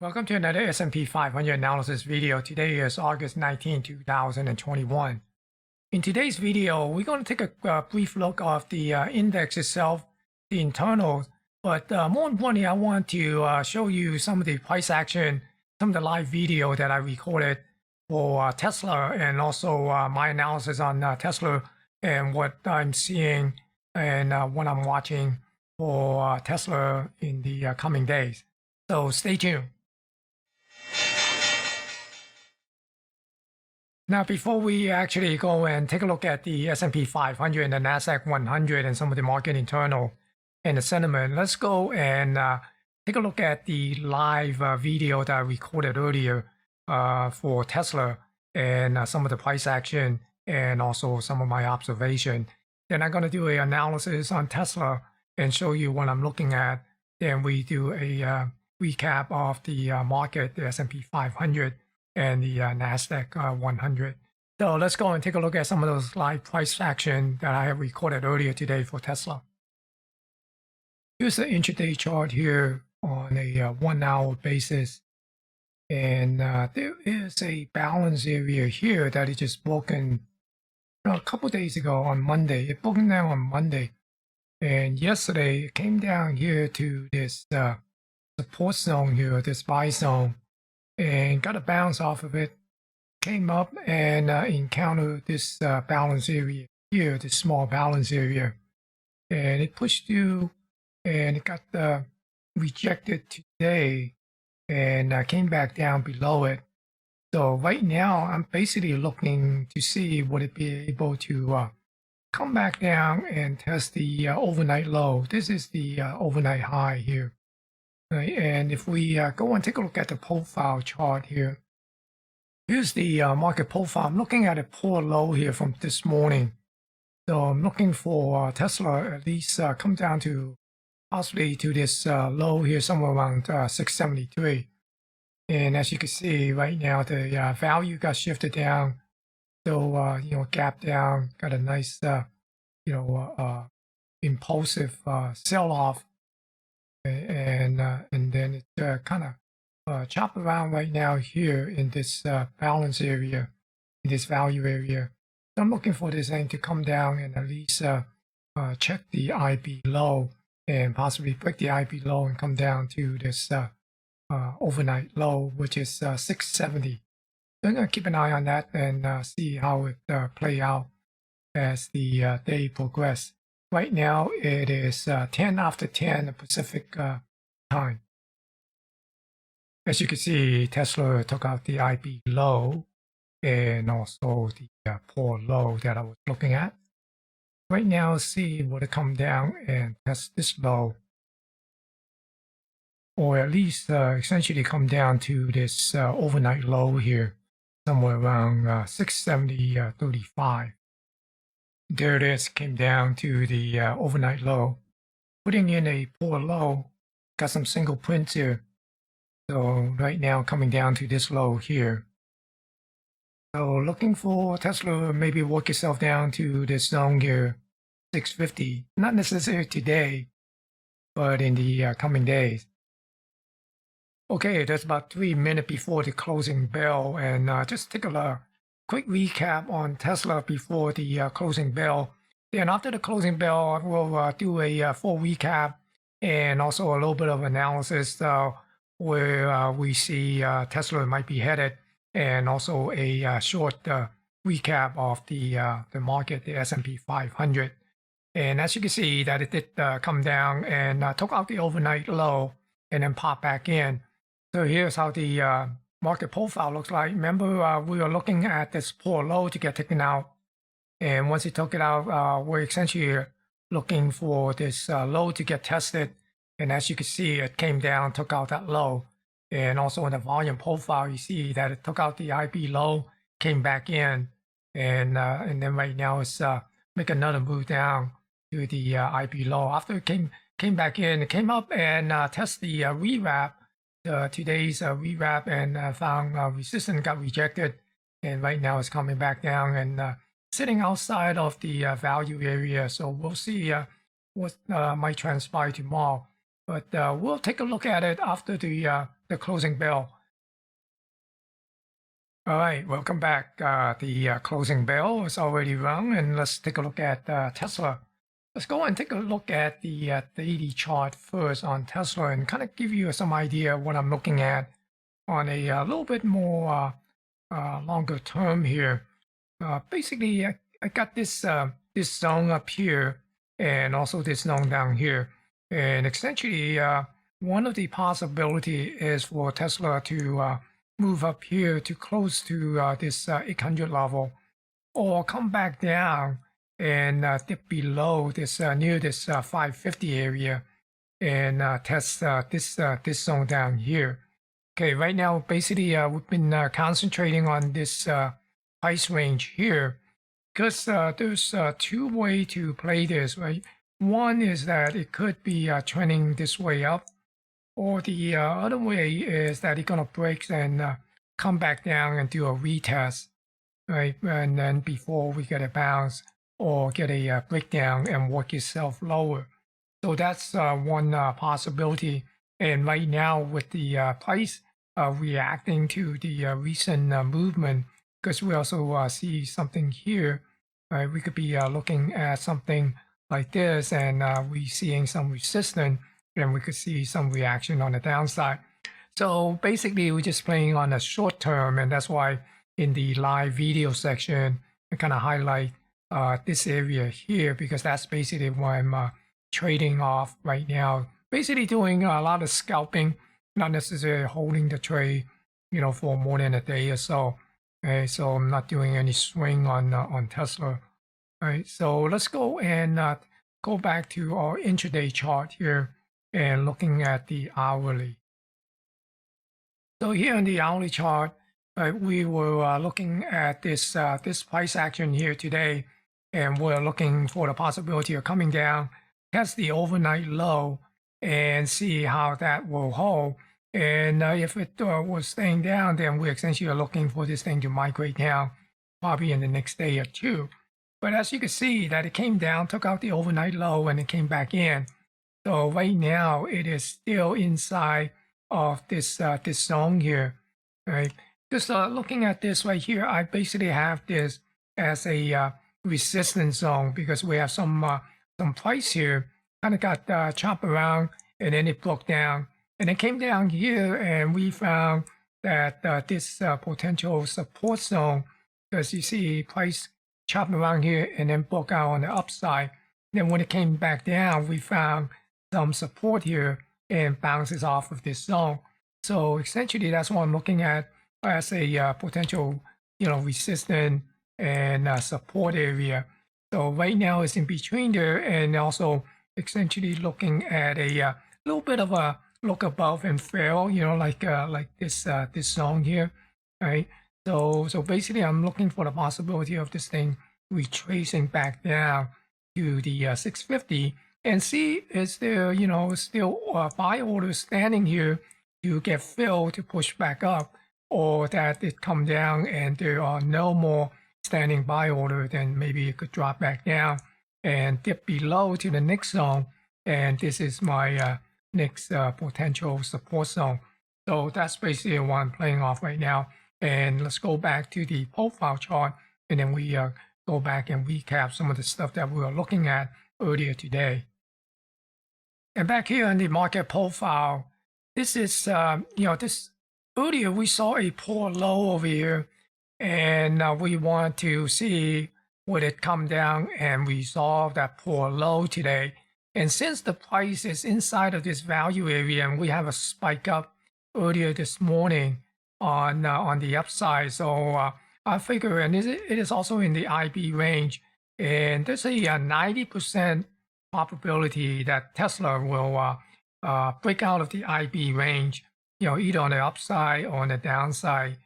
Welcome to another S&P 500 analysis video. Today is August 19, 2021. In today's video, we're going to take a brief look of the index itself, the internals, but more importantly, I want to show you some of the price action, some of the live video that I recorded for Tesla, and also my analysis on Tesla and what I'm seeing and what I'm watching for Tesla in the coming days. So stay tuned. Now, before we actually go and take a look at the S&P 500 and the NASDAQ 100 and some of the market internal and the sentiment, let's go and take a look at the live video that I recorded earlier for Tesla and some of the price action and also some of my observation. Then I'm going to do an analysis on Tesla and show you what I'm looking at. Then we do a recap of the market, the S&P 500. And the NASDAQ 100. So let's go and take a look at some of those live price action that I have recorded earlier today for Tesla. Here's the intraday chart here on a 1 hour basis. And there is a balance area here that is just broken a couple days ago on Monday. It broke down on Monday. And yesterday it came down here to this support zone here, this buy zone. And got a bounce off of it, came up and encountered this balance area here, this small balance area. And it pushed through and it got rejected today and came back down below it. So right now, I'm basically looking to see would it be able to come back down and test the overnight low. This is the overnight high here. Right, and if we go and take a look at the profile chart here, here's the market profile. I'm looking at a poor low here from this morning. So I'm looking for Tesla at least come down to possibly to this low here, somewhere around 673. And as you can see right now, the value got shifted down. So, gap down, got a nice, impulsive sell-off. And then it kind of chop around right now here in this balance area, in this value area. So I'm looking for this thing to come down and at least check the IB low and possibly break the IB low and come down to this overnight low, which is 670. So I'm going to keep an eye on that and see how it play out as the day progresses. Right now, it is 10 after 10 Pacific time. As you can see, Tesla took out the IB low and also the poor low that I was looking at. Right now, see will it come down and test this low, or at least essentially come down to this overnight low here, somewhere around 670.35. There it is, came down to the overnight low, putting in a poor low, got some single prints here. So right now coming down to this low here. So looking for Tesla, maybe work yourself down to this zone here, 650. Not necessarily today, but in the coming days. Okay, that's about 3 minutes before the closing bell, and just take a look. Quick recap on Tesla before the closing bell. Then after the closing bell, we'll do a full recap and also a little bit of analysis where we see Tesla might be headed, and also a short recap of the market, the S&P 500. And as you can see, that it did come down and took out the overnight low and then pop back in. So here's how the market profile looks like. Remember, we were looking at this poor low to get taken out. And once it took it out, we're essentially looking for this low to get tested. And as you can see, it came down, took out that low. And also in the volume profile, you see that it took out the IB low, came back in. And then right now it's make another move down to the IB low. After it came back in, it came up and test the rewrap. Today's rewrap and found resistance got rejected, and right now it's coming back down and sitting outside of the value area. So we'll see what might transpire tomorrow. But we'll take a look at it after the the closing bell. All right, welcome back. The closing bell is already rung, and let's take a look at Tesla. Let's go and take a look at the daily chart first on Tesla and kind of give you some idea of what I'm looking at on a little bit more longer term here. Basically, I got this this zone up here and also this zone down here. And essentially, one of the possibility is for Tesla to move up here to close to this 800 level, or come back down and dip below this near this 550 area and test this zone down here. Okay, right now basically we've been concentrating on this price range here because there's two ways to play this, right? One is that it could be trending this way up, or the other way is that it's gonna break and come back down and do a retest, right? And then before we get a bounce or get a breakdown and work itself lower. So that's one possibility. And right now with the price reacting to the recent movement, because we also see something here, right? We could be looking at something like this, and we seeing some resistance, and we could see some reaction on the downside. So basically, we're just playing on a short term, and that's why in the live video section, I kind of highlight this area here, because that's basically what I'm trading off right now. Basically doing a lot of scalping, not necessarily holding the trade, you know, for more than a day or so. Okay, so I'm not doing any swing on Tesla. All right, so let's go and go back to our intraday chart here and looking at the hourly. So here in the hourly chart, we were looking at this this price action here today, and we're looking for the possibility of coming down, test the overnight low, and see how that will hold. And if it was staying down, then we essentially are looking for this thing to migrate down, probably in the next day or two. But as you can see, that it came down, took out the overnight low, and it came back in. So right now, it is still inside of this this zone here, right? Just looking at this right here, I basically have this as a resistance zone, because we have some price here kind of got chopped around, and then it broke down, and it came down here, and we found that this potential support zone, because you see price chopped around here and then broke out on the upside. Then when it came back down, we found some support here and bounces off of this zone. So essentially, that's what I'm looking at as a potential, you know, resistance and support area. So right now it's in between there, and also essentially looking at a little bit of a look above and fail, you know, like this this zone here, right? So basically, I'm looking for the possibility of this thing retracing back down to the 650, and see, is there, you know, still buy orders standing here to get filled to push back up, or that it come down and there are no more standing buy order, then maybe it could drop back down and dip below to the next zone. And this is my next potential support zone. So that's basically what I'm playing off right now. And let's go back to the profile chart, and then we go back and recap some of the stuff that we were looking at earlier today. And back here in the market profile, this is, you know, this earlier we saw a poor low over here, and we want to see would it come down and resolve that poor low today. And since the price is inside of this value area, and we have a spike up earlier this morning on the upside, so I figure, and it is also in the IB range, and there's a 90% probability that Tesla will break out of the IB range, you know, either on the upside or on the downside.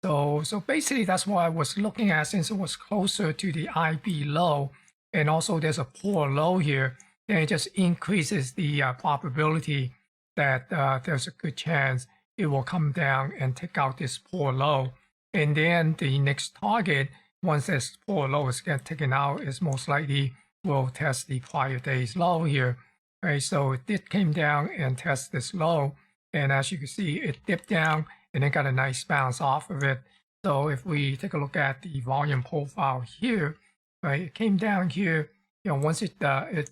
So basically, that's what I was looking at, since it was closer to the IB low, and also there's a poor low here, then it just increases the probability that there's a good chance it will come down and take out this poor low. And then the next target, once this poor low is get taken out, is most likely will test the prior day's low here. Right, so it did came down and test this low, And as you can see, it dipped down and then got a nice bounce off of it. So if we take a look at the volume profile here, right, it came down here. Once it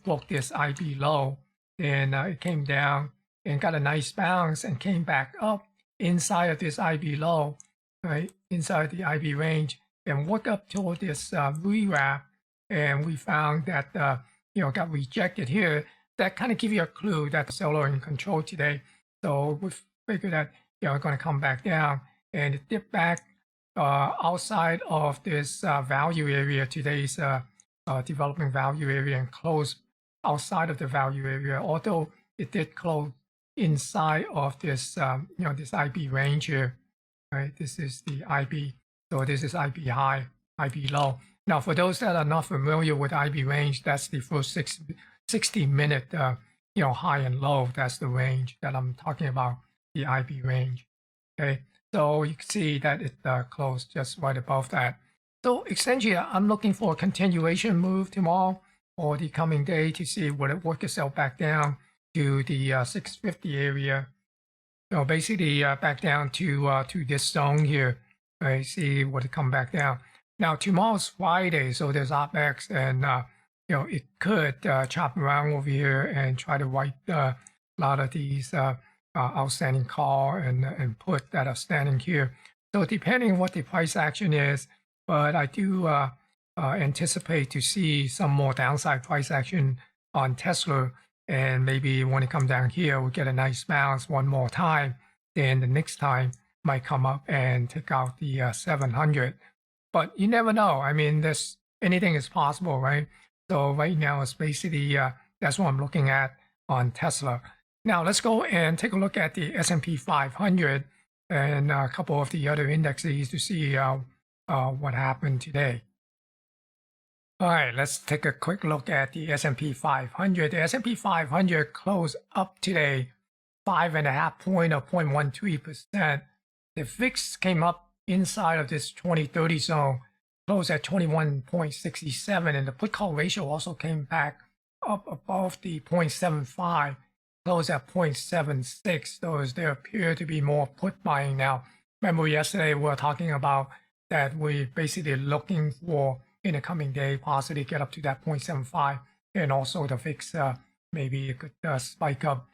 broke this IB low, then it came down and got a nice bounce and came back up inside of this IB low, right, inside the IB range, and worked up toward this VWAP, and we found that got rejected here. That kind of give you a clue that the seller in control today. So we figured that it's going to come back down, and it dipped back outside of this value area, today's developing value area, and close outside of the value area, although it did close inside of this this IB range here, right? This is the IB, so this is IB high, IB low. Now for those that are not familiar with IB range, that's the first 60-minute high and low. That's the range that I'm talking about, the IB range. Okay, so you can see that it closed just right above that. So essentially, I'm looking for a continuation move tomorrow or the coming day to see will it work itself back down to the 650 area. So basically back down to this zone here. Right, see will it come back down. Now tomorrow's Friday, so there's OpEx, and it could chop around over here and try to wipe a lot of these outstanding call and put that are standing here. So depending on what the price action is, but I do anticipate to see some more downside price action on Tesla, and maybe when it comes down here, we'll get a nice bounce one more time. Then the next time might come up and take out the 700. But you never know. I mean, anything is possible, right? So right now it's basically that's what I'm looking at on Tesla. Now let's go and take a look at the S&P 500 and a couple of the other indexes to see what happened today. All right, let's take a quick look at the S&P 500. The S&P 500 closed up today 5.5 point or 0.13%. The VIX came up inside of this 20-30 zone, closed at 21.67, and the put call ratio also came back up above the 0.75, closed at 0.76. Those there appear to be more put buying now. Remember yesterday we were talking about that we're basically looking for in the coming day possibly get up to that 0.75, and also the VIX maybe it could spike up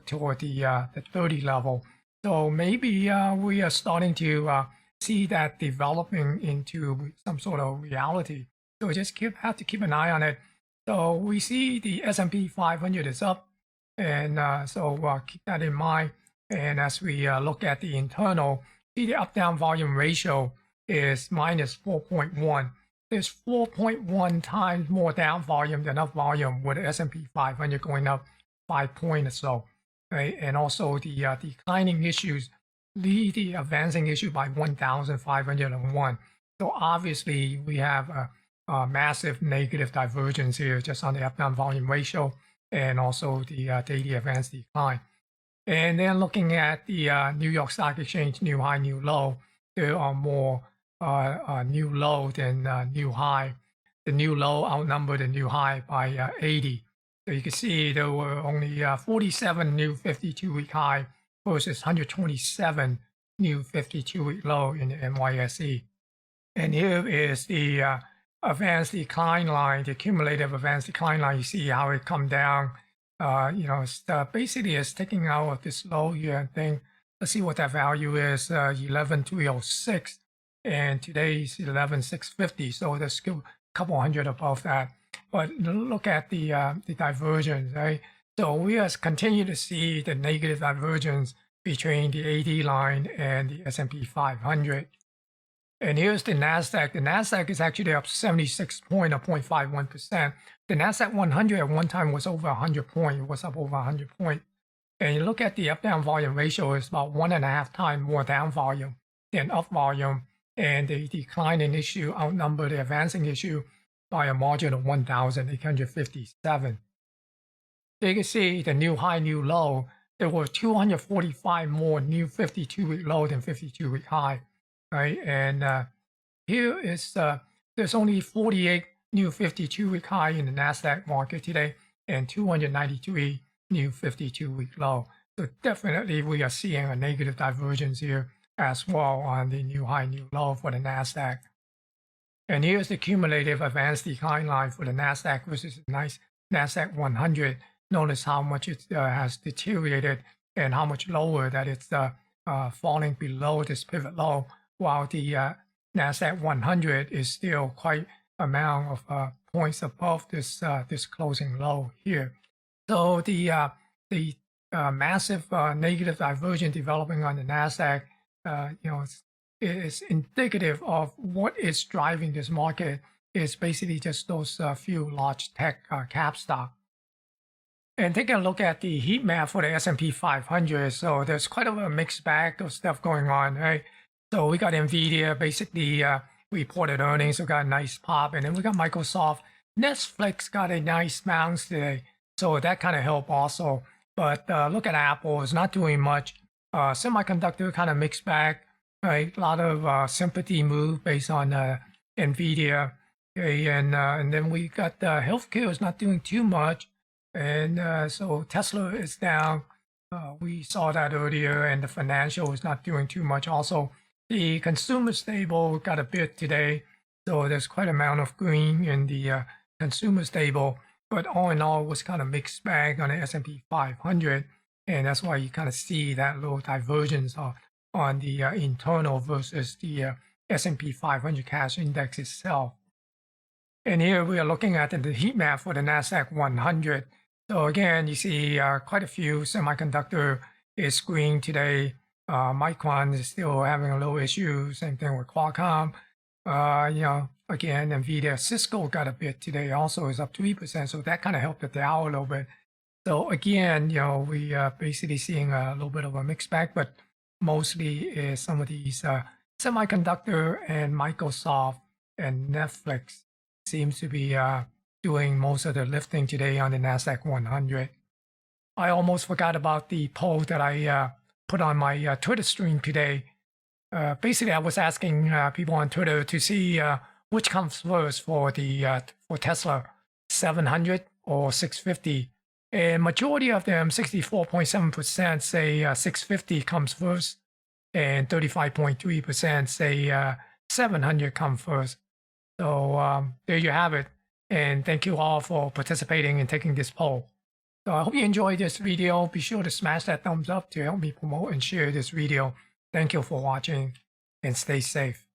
toward the 30 level. So maybe we are starting to see that developing into some sort of reality. So we just have to keep an eye on it. So we see the S&P 500 is up, and so keep that in mind. And as we look at the internal, see the up-down volume ratio is minus 4.1. There's 4.1 times more down volume than up volume with the S&P 500 going up 5 points or so. Right? And also the declining issues lead the advancing issue by 1,501. So obviously we have a massive negative divergence here just on the up-down volume ratio and also the daily advance decline. And then looking at the New York Stock Exchange new high, new low, there are more new low than new high. The new low outnumbered the new high by 80. So you can see there were only 47 new 52-week high versus 127 new 52-week low in the NYSE. And here is the advanced decline line, the cumulative advanced decline line. You see how it come down. It's basically it's taking out of this low here thing. Let's see what that value is, 11,306, and today's 11,650. So there's still a couple hundred above that. But look at the divergence, right? So we continue to see the negative divergence between the AD line and the S&P 500. And here's the NASDAQ. The NASDAQ is actually up 76 point or 0.51%. The NASDAQ 100 at one time was over 100 point. It was up over 100 point. And you look at the up-down volume ratio, it's about 1.5 times more down volume than up volume. And the declining issue outnumbered the advancing issue by a margin of 1,857. You can see the new high, new low. There were 245 more new 52-week low than 52-week high, right? And here is there's only 48 new 52-week high in the NASDAQ market today and 293 new 52-week low. So definitely we are seeing a negative divergence here as well on the new high, new low for the NASDAQ. And here's the cumulative advanced decline line for the NASDAQ versus the nice NASDAQ 100. Notice how much it has deteriorated and how much lower that it's falling below this pivot low, while the NASDAQ 100 is still quite amount of points above this this closing low here. So the massive negative divergence developing on the NASDAQ, is indicative of what is driving this market. Is basically just those few large tech cap stock. And taking a look at the heat map for the S&P 500, so there's quite a mixed bag of stuff going on, right? So we got NVIDIA basically reported earnings, we got a nice pop, and then we got Microsoft. Netflix got a nice bounce today, so that kind of helped also. But look at Apple, it's not doing much. Semiconductor kind of mixed bag, right? A lot of sympathy move based on NVIDIA. Okay, and then we got healthcare is not doing too much. And so Tesla is down. We saw that earlier, and the financial is not doing too much. Also, the consumer stable got a bit today, so there's quite an amount of green in the consumer stable. But all in all, it was kind of mixed bag on the S&P 500, and that's why you kind of see that little divergence on the internal versus the S&P 500 cash index itself. And here we are looking at the heat map for the NASDAQ 100. So again, you see quite a few semiconductor is green today. Micron is still having a little issue. Same thing with Qualcomm. Again, NVIDIA, Cisco got a bit today. Also is up 3%. So that kind of helped the Dow a little bit. So again, we are basically seeing a little bit of a mixed bag, but mostly is some of these semiconductor and Microsoft and Netflix seems to be doing most of the lifting today on the NASDAQ 100. I almost forgot about the poll that I put on my Twitter stream today. Basically, I was asking people on Twitter to see which comes first for the for Tesla, 700 or 650. And majority of them, 64.7%, say 650 comes first, and 35.3% say 700 comes first. So there you have it. And thank you all for participating and taking this poll. So I hope you enjoyed this video. Be sure to smash that thumbs up to help me promote and share this video. Thank you for watching and stay safe.